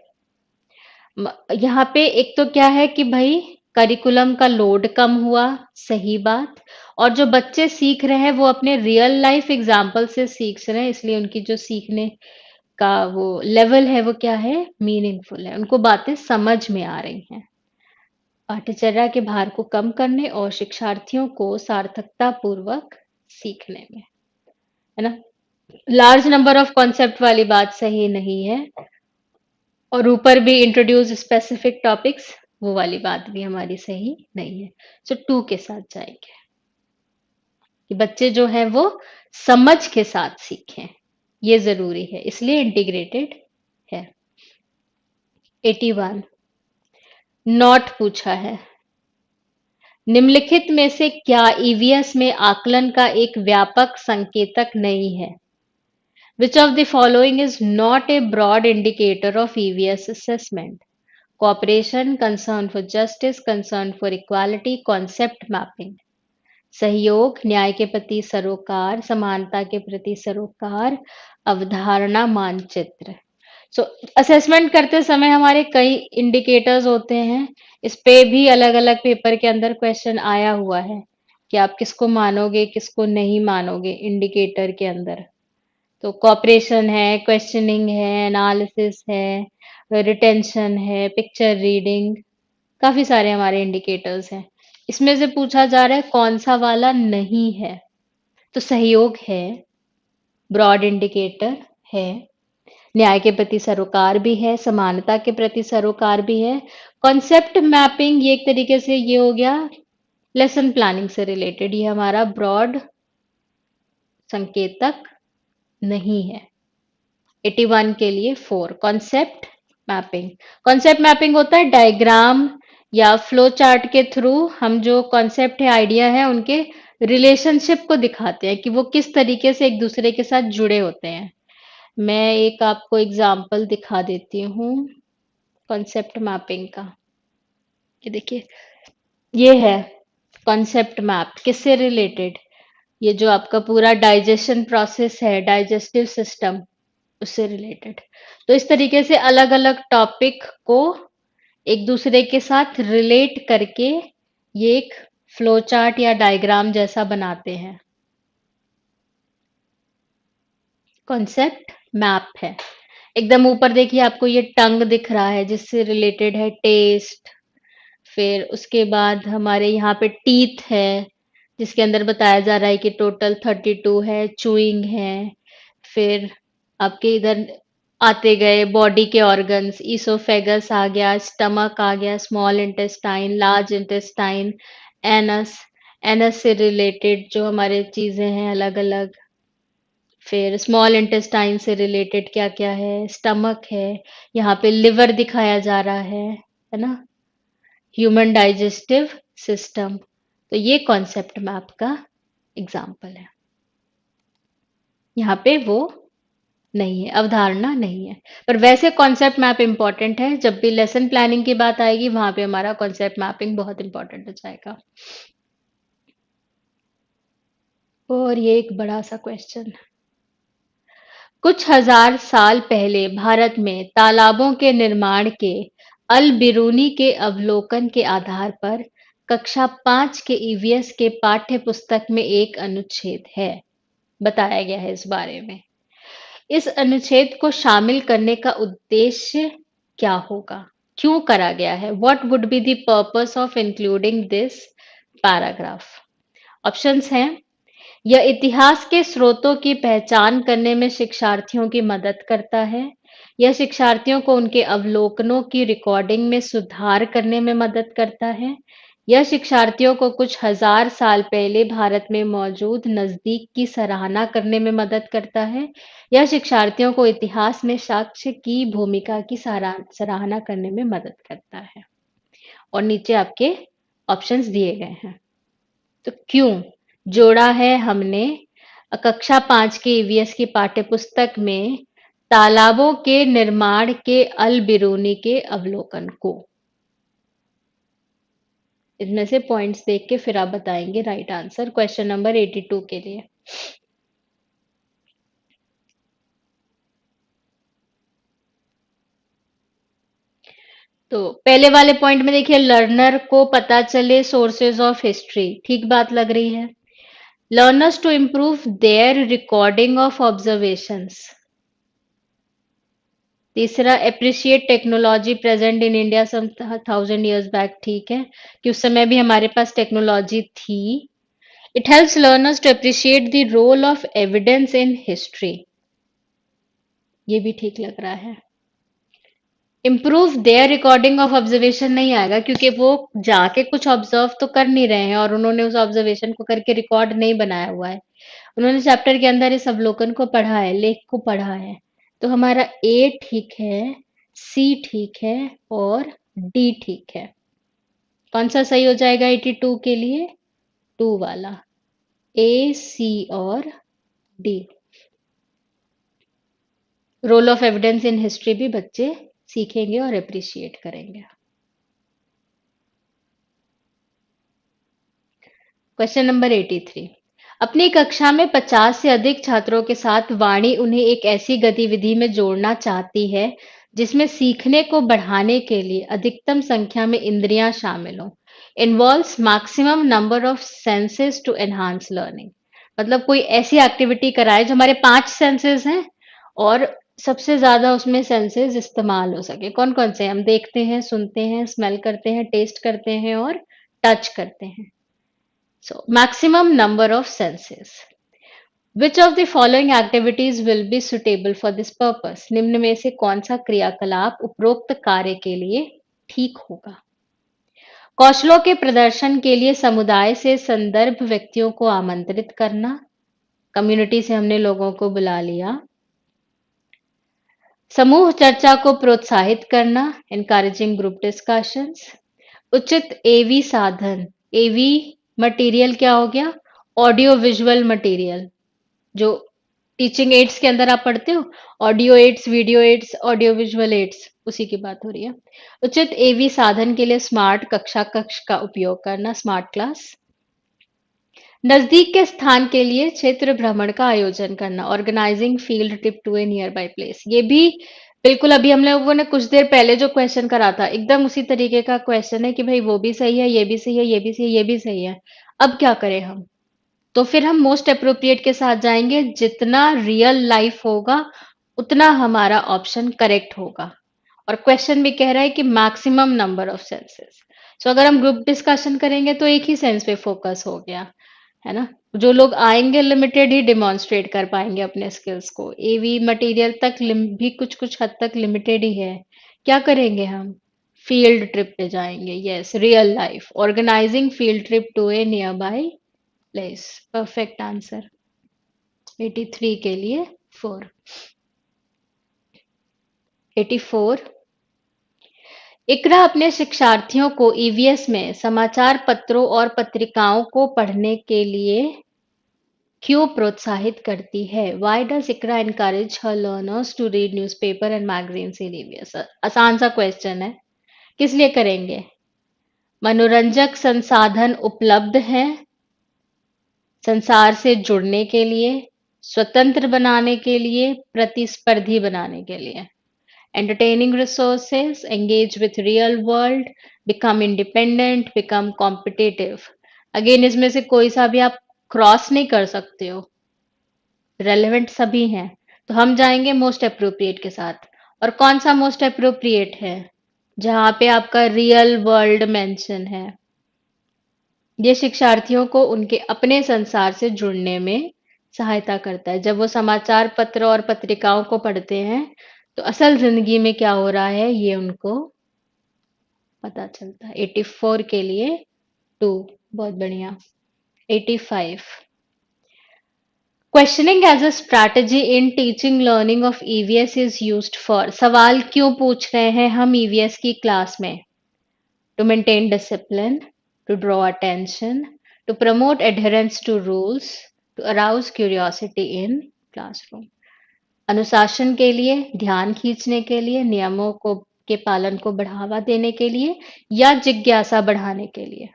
यहाँ पे एक तो क्या है कि भाई करिकुलम का लोड कम हुआ, सही बात। और जो बच्चे सीख रहे हैं वो अपने रियल लाइफ एग्जाम्पल से सीख रहे हैं, इसलिए उनकी जो सीखने का वो लेवल है वो क्या है, मीनिंगफुल है, उनको बातें समझ में आ रही हैं। पाठ्यचर्या के भार को कम करने और शिक्षार्थियों को सार्थकता पूर्वक सीखने में, है ना। लार्ज नंबर ऑफ कॉन्सेप्ट वाली बात सही नहीं है, और ऊपर भी इंट्रोड्यूस स्पेसिफिक टॉपिक्स, वो वाली बात भी हमारी सही नहीं है। सो टू के साथ जाएंगे कि बच्चे जो है वो समझ के साथ सीखें, ये जरूरी है, इसलिए इंटीग्रेटेड है। 81 नॉट पूछा है। निम्नलिखित में से क्या ईवीएस में आकलन का एक व्यापक संकेतक नहीं है? Which of the following is not a broad indicator of EVS assessment? Cooperation, concern for justice, concern for equality, concept mapping. सहयोग, न्याय के प्रति सरोकार, समानता के प्रति सरोकार, अवधारणा मानचित्र। सो असेसमेंट करते समय हमारे कई इंडिकेटर्स होते हैं, इस पे भी अलग अलग पेपर के अंदर क्वेश्चन आया हुआ है कि आप किसको मानोगे किसको नहीं मानोगे इंडिकेटर के अंदर। तो कॉपरेशन है, क्वेश्चनिंग है, एनालिसिस है, रिटेंशन है, पिक्चर रीडिंग, काफी सारे हमारे इंडिकेटर्स हैं। इसमें से पूछा जा रहा है कौन सा वाला नहीं है, तो सहयोग है, ब्रॉड इंडिकेटर है, न्याय के प्रति सरोकार भी है, समानता के प्रति सरोकार भी है, कॉन्सेप्ट मैपिंग ये एक तरीके से ये हो गया लेसन प्लानिंग से रिलेटेड, ये हमारा ब्रॉड संकेतक नहीं है। 81 के लिए 4 कॉन्सेप्ट मैपिंग। कॉन्सेप्ट मैपिंग होता है डायग्राम या फ्लो चार्ट के थ्रू हम जो कॉन्सेप्ट है, आइडिया है, उनके रिलेशनशिप को दिखाते हैं कि वो किस तरीके से एक दूसरे के साथ जुड़े होते हैं। मैं एक आपको एग्जांपल दिखा देती हूँ कॉन्सेप्ट मैपिंग का। ये देखिए, ये है कॉन्सेप्ट मैप, किससे रिलेटेड, ये जो आपका पूरा डाइजेशन प्रोसेस है, डाइजेस्टिव सिस्टम, उससे रिलेटेड। तो इस तरीके से अलग अलग टॉपिक को एक दूसरे के साथ रिलेट करके ये एक फ्लो चार्ट या डायग्राम जैसा बनाते हैं। कॉन्सेप्ट मैप है। एकदम ऊपर देखिए आपको ये टंग दिख रहा है जिससे रिलेटेड है टेस्ट, फिर उसके बाद हमारे यहाँ पे टीथ है जिसके अंदर बताया जा रहा है कि टोटल 32 है, चूइंग है, फिर आपके इधर आते गए बॉडी के ऑर्गन्स, ईसोफेगस आ गया, स्टमक आ गया, small intestine, large intestine, anus, anus से रिलेटेड जो हमारे चीजें हैं अलग अलग, फिर स्मॉल इंटेस्टाइन से रिलेटेड क्या क्या है, स्टमक है, यहाँ पे लिवर दिखाया जा रहा है ना, ह्यूमन डाइजेस्टिव सिस्टम। तो ये कॉन्सेप्ट मैप का एग्जाम्पल है। यहाँ पे वो नहीं है, अवधारणा नहीं है, पर वैसे कॉन्सेप्ट मैप इंपॉर्टेंट है। जब भी लेसन प्लानिंग की बात आएगी वहां पे हमारा कॉन्सेप्ट मैपिंग बहुत इंपॉर्टेंट हो जाएगा। और ये एक बड़ा सा क्वेश्चन, कुछ हजार साल पहले भारत में तालाबों के निर्माण के अल बिरूनी के अवलोकन के आधार पर कक्षा 5 के ईवीएस के पाठ्य पुस्तक में एक अनुच्छेद है, बताया गया है इस बारे में। इस अनुच्छेद को शामिल करने का उद्देश्य क्या होगा, क्यों करा गया है? What would be the purpose of including this paragraph? Options हैं, यह इतिहास के स्रोतों की पहचान करने में शिक्षार्थियों की मदद करता है, यह शिक्षार्थियों को उनके अवलोकनों की रिकॉर्डिंग में सुधार करने में मदद करता है, यह शिक्षार्थियों को कुछ हजार साल पहले भारत में मौजूद नजदीक की सराहना करने में मदद करता है, यह शिक्षार्थियों को इतिहास में साक्ष्य की भूमिका की सराहना करने में मदद करता है। और नीचे आपके ऑप्शंस दिए गए हैं। तो क्यों जोड़ा है हमने कक्षा 5 के ईवीएस की पाठ्यपुस्तक में तालाबों के निर्माण के अल बिरूनी के अवलोकन को? इनमें से पॉइंट्स देख के फिर आप बताएंगे राइट आंसर क्वेश्चन नंबर 82 के लिए। तो पहले वाले पॉइंट में देखिए, लर्नर को पता चले सोर्सेज ऑफ हिस्ट्री, ठीक बात लग रही है। Learners to improve their recording of observations. तीसरा, appreciate technology present in India some 1000 years back, ठीक है कि उस समय भी हमारे पास टेक्नोलॉजी थी। It helps learners to appreciate the role of evidence in history, ये भी ठीक लग रहा है। Improve their recording of observation नहीं आएगा, क्योंकि वो जाके कुछ ऑब्जर्व तो कर नहीं रहे हैं और उन्होंने उस ऑब्जर्वेशन को करके रिकॉर्ड नहीं बनाया हुआ है। उन्होंने चैप्टर के अंदर इस अवलोकन को पढ़ा है, लेख को पढ़ा है। तो हमारा ए ठीक है, सी ठीक है और डी ठीक है। कौन सा सही हो जाएगा 82 के लिए? टू वाला, ए, सी और डी। Role of evidence in history भी बच्चे सीखेंगे और अप्रिशिएट करेंगे। Question number 83। अपनी कक्षा में 50 से अधिक छात्रों के साथ वाणी उन्हें एक ऐसी गतिविधि में जोड़ना चाहती है जिसमें सीखने को बढ़ाने के लिए अधिकतम संख्या में इंद्रियां शामिल हों। Involves maximum number of senses to enhance learning. मतलब कोई ऐसी एक्टिविटी कराए जो हमारे 5 सेंसेस हैं और सबसे ज्यादा उसमें सेंसेस इस्तेमाल हो सके। कौन कौन से? हम देखते हैं, सुनते हैं, स्मेल करते हैं, टेस्ट करते हैं और टच करते हैं। So, maximum number of senses. Which of the following activities will be suitable for this purpose? निम्न में से कौन सा क्रियाकलाप उपरोक्त कार्य के लिए ठीक होगा? कौशलों के प्रदर्शन के लिए समुदाय से संदर्भ व्यक्तियों को आमंत्रित करना। कम्युनिटी से हमने लोगों को बुला लिया। समूह चर्चा को प्रोत्साहित करना, encouraging ग्रुप डिस्कशंस। उचित एवी साधन, एवी मटेरियल क्या हो गया? ऑडियो विजुअल मटेरियल, जो टीचिंग एड्स के अंदर आप पढ़ते हो, audio aids, video aids, audio visual aids, उसी की बात हो रही है। उचित एवी साधन के लिए स्मार्ट कक्षा कक्ष का उपयोग करना, स्मार्ट क्लास। नजदीक के स्थान के लिए क्षेत्र भ्रमण का आयोजन करना, organising field trip to a near by place. ये भी बिल्कुल अभी हम लोगों ने कुछ देर पहले जो क्वेश्चन करा था, एकदम उसी तरीके का क्वेश्चन है कि भाई वो भी सही है, ये भी सही है, ये भी सही है, ये भी सही है। अब क्या करें हम? तो फिर हम मोस्ट अप्रोप्रिएट के साथ जाएंगे। जितना रियल लाइफ होगा उतना हमारा ऑप्शन करेक्ट होगा। और क्वेश्चन भी कह रहा है कि मैक्सिमम नंबर ऑफ सेंसेस। सो अगर हम ग्रुप डिस्कशन करेंगे तो एक ही सेंस पे फोकस हो गया, है ना। जो लोग आएंगे लिमिटेड ही डिमॉन्स्ट्रेट कर पाएंगे अपने स्किल्स को। एवी मटेरियल तक भी कुछ कुछ हद तक लिमिटेड ही है। क्या करेंगे हम? फील्ड ट्रिप पे जाएंगे। Yes, real life, organising field trip to a near by place. Perfect answer 83 के लिए 4। 84। इकरा अपने शिक्षार्थियों को ईवीएस में समाचार पत्रों और पत्रिकाओं को पढ़ने के लिए क्यों प्रोत्साहित करती है? Why does Iqra encourage her learners to read newspaper and magazines in EVS? आसान सा क्वेश्चन है। किस लिए करेंगे? मनोरंजक संसाधन उपलब्ध हैं, संसार से जुड़ने के लिए, स्वतंत्र बनाने के लिए, प्रतिस्पर्धी बनाने के लिए। Entertaining resources, engage with real world, become independent, become competitive. Again इसमें से कोई सा भी आप क्रॉस नहीं कर सकते हो, रेलेवेंट सभी हैं। तो हम जाएंगे मोस्ट अप्रोप्रिएट के साथ। और कौन सा मोस्ट अप्रोप्रिएट है? जहां पे आपका रियल वर्ल्ड मेंशन है। ये शिक्षार्थियों को उनके अपने संसार से जुड़ने में सहायता करता है। जब वो समाचार पत्र और पत्रिकाओं को पढ़ते हैं तो असल जिंदगी में क्या हो रहा है ये उनको पता चलता है। 84 के लिए 2, बहुत बढ़िया। 85। Questioning as a strategy in teaching learning of EVS is used for. सवाल क्यों पूछ रहे हैं हम ईवीएस की क्लास में? To maintain discipline, to draw attention, to promote adherence to rules, to arouse curiosity in classroom. अनुशासन के लिए, ध्यान खींचने के लिए, नियमों को के पालन को बढ़ावा देने के लिए, या जिज्ञासा बढ़ाने के लिए?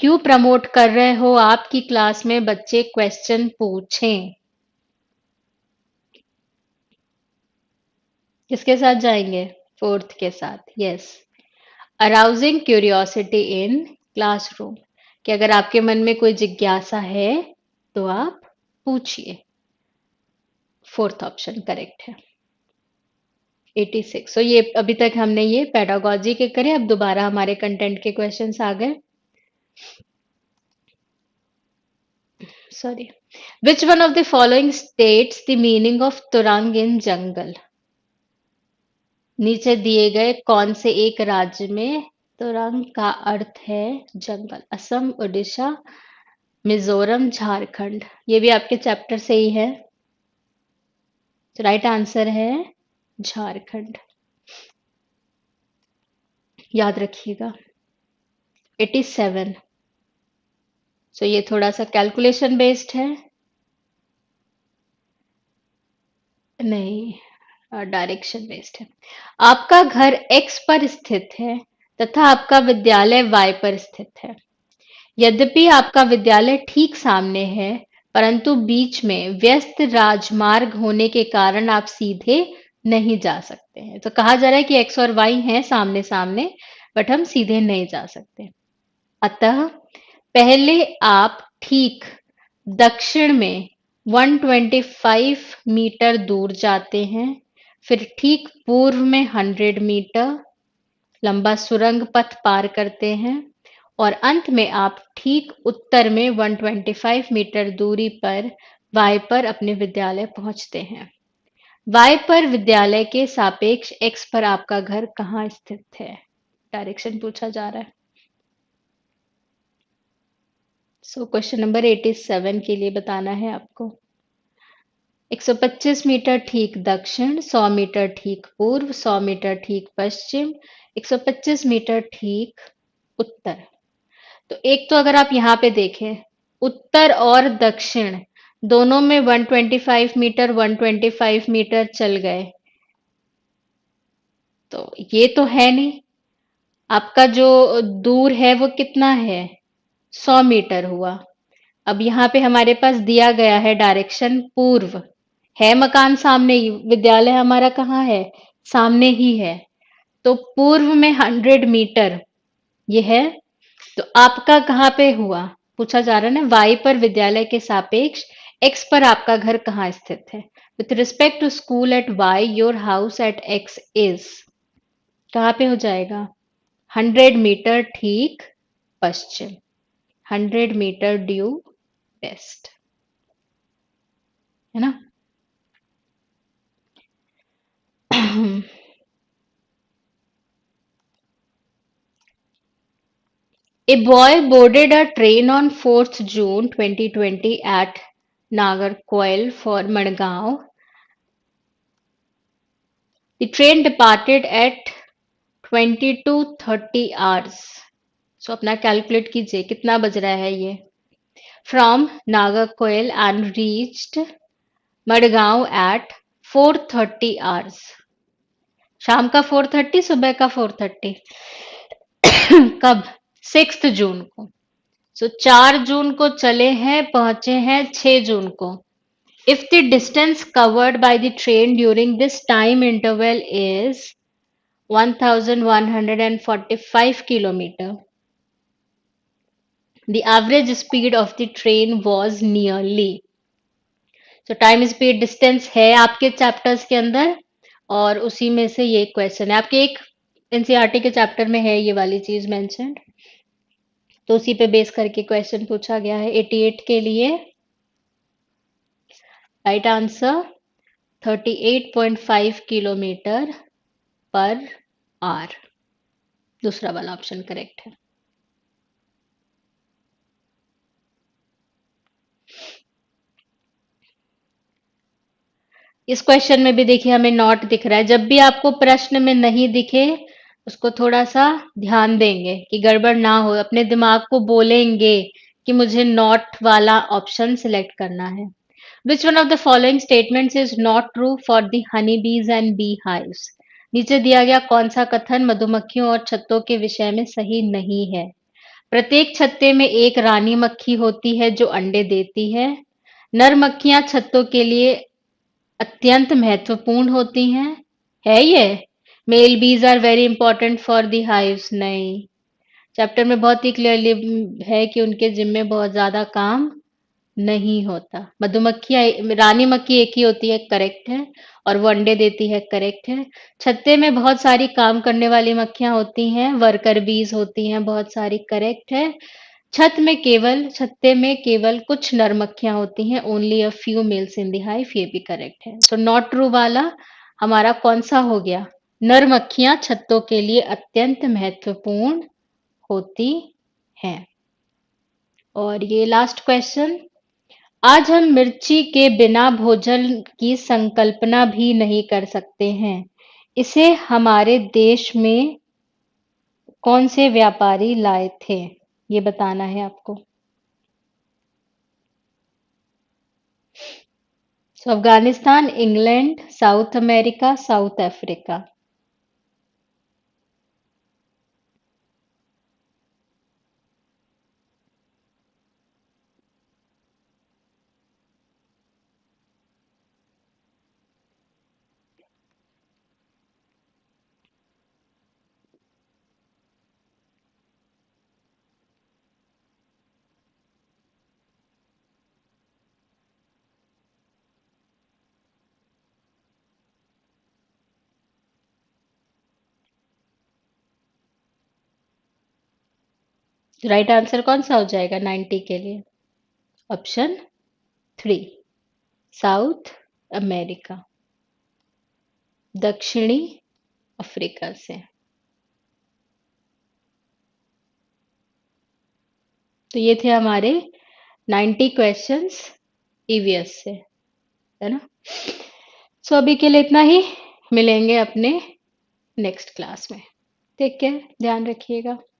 क्यों प्रमोट कर रहे हो आपकी क्लास में बच्चे क्वेश्चन पूछें? किसके साथ जाएंगे? फोर्थ के साथ, yes. Arousing curiosity in classroom, कि अगर आपके मन में कोई जिज्ञासा है तो आप पूछिए। फोर्थ ऑप्शन करेक्ट है। 86। ये अभी तक हमने ये पेडागोजी के करे, अब दोबारा हमारे कंटेंट के क्वेश्चंस आ गए। Sorry. Which one of the following states the meaning of तुरंग इन जंगल? नीचे दिए गए कौन से एक राज्य में तुरंग का अर्थ है जंगल? असम, उड़ीसा, मिजोरम, झारखंड। ये भी आपके चैप्टर से ही है। तो राइट आंसर है झारखंड, याद रखिएगा। 87। सो ये थोड़ा सा कैलकुलेशन बेस्ड है, नहीं डायरेक्शन बेस्ड है। आपका घर एक्स पर स्थित है तथा आपका विद्यालय वाई पर स्थित है। यद्यपि आपका विद्यालय ठीक सामने है, परंतु बीच में व्यस्त राजमार्ग होने के कारण आप सीधे नहीं जा सकते हैं। तो कहा जा रहा है कि एक्स और वाई हैं सामने सामने, बट हम सीधे नहीं जा सकते। अतः पहले आप ठीक दक्षिण में 125 मीटर दूर जाते हैं, फिर ठीक पूर्व में 100 मीटर लंबा सुरंग पथ पार करते हैं और अंत में आप ठीक उत्तर में 125 मीटर दूरी पर वाई पर अपने विद्यालय पहुंचते हैं। वाई पर विद्यालय के सापेक्ष एक्स पर आपका घर कहाँ स्थित है? डायरेक्शन पूछा जा रहा है। सो क्वेश्चन नंबर 87 के लिए बताना है आपको। 125 मीटर ठीक दक्षिण, 100 मीटर ठीक पूर्व, 100 मीटर ठीक पश्चिम, 125 मीटर ठीक उत्तर। तो एक तो अगर आप यहाँ पे देखें, उत्तर और दक्षिण दोनों में 125 मीटर 125 मीटर चल गए, तो ये तो है नहीं। आपका जो दूर है वो कितना है? 100 मीटर हुआ। अब यहाँ पे हमारे पास दिया गया है डायरेक्शन पूर्व, है मकान सामने ही, विद्यालय हमारा कहाँ है? सामने ही है। तो पूर्व में 100 मीटर ये है। तो आपका कहाँ पे हुआ? पूछा जा रहा है ना, वाई पर विद्यालय के सापेक्ष एक्स पर आपका घर कहाँ स्थित है? With respect to school at Y your house at X is, कहाँ पे हो जाएगा? 100 मीटर ठीक पश्चिम, 100 मीटर ड्यू वेस्ट, है ना? A boy boarded a train on 4th June 2020 at Nagarcoil for Madgaon. The train departed at 22:30 hours. So अपना calculate कीजिए कितना बज रहा है ये। From Nagarcoil and reached Madgaon at 4:30 hours. शाम का 4:30, सुबह का 4:30। कब? 6 जून को। सो 4 जून को चले हैं, पहुंचे हैं 6 जून को। If the distance covered by the train during this time interval is 1145 kilometre, the average speed of the train was nearly. So time speed distance है आपके चैप्टर्स के अंदर, और उसी में से ये क्वेश्चन है आपके एक एनसीईआरटी के चैप्टर में है ये वाली चीज मेंशन्ड, तो उसी पे बेस करके क्वेश्चन पूछा गया है। 88 के लिए right answer 38.5 kilometre per hour, दूसरा वाला ऑप्शन करेक्ट है। इस क्वेश्चन में भी देखिए हमें नॉट दिख रहा है। जब भी आपको प्रश्न में नहीं दिखे उसको थोड़ा सा ध्यान देंगे कि गड़बड़ ना हो, अपने दिमाग को बोलेंगे कि मुझे नॉट वाला ऑप्शन सिलेक्ट करना है। Which one of the following statements is not true for the honeybees and beehives? नीचे दिया गया कौन सा कथन मधुमक्खियों और छत्तों के विषय में सही नहीं है? प्रत्येक छत्ते में एक रानी मक्खी होती है जो अंडे देती है। नर मक्खियां छत्तों के लिए अत्यंत महत्वपूर्ण होती हैं। है ये? Male bees are very important for the hives, नहीं। चैप्टर में बहुत ही क्लियरली है कि उनके जिम्मे बहुत ज्यादा काम नहीं होता। मधुमक्खियाँ, रानी मक्खी एक ही होती है, करेक्ट है, और वो अंडे देती है, करेक्ट है। छत्ते में बहुत सारी काम करने वाली मक्खियाँ होती हैं, वर्कर बीज होती हैं बहुत सारी, करेक्ट है। छत्ते में केवल कुछ नर मक्खियाँ होती हैं, only a few males in the hive, ये भी करेक्ट है। तो नॉट ट्रू वाला हमारा कौन सा हो गया? नर मक्खियाँ छत्तों के लिए अत्यंत महत्वपूर्ण होती हैं। और ये लास्ट क्वेश्चन, आज हम मिर्ची के बिना भोजन की संकल्पना भी नहीं कर सकते हैं। इसे हमारे देश में कौन से व्यापारी लाए थे? ये बताना है आपको। So Afghanistan, England, South America, South Africa. Right answer कौन सा हो जाएगा 90 के लिए? ऑप्शन 3, साउथ अमेरिका, दक्षिणी अफ्रीका से। तो ये थे हमारे 90 क्वेश्चंस ईवीएस से, है ना। सो अभी के लिए इतना ही, मिलेंगे अपने नेक्स्ट क्लास में। टेक केयर, ध्यान रखिएगा।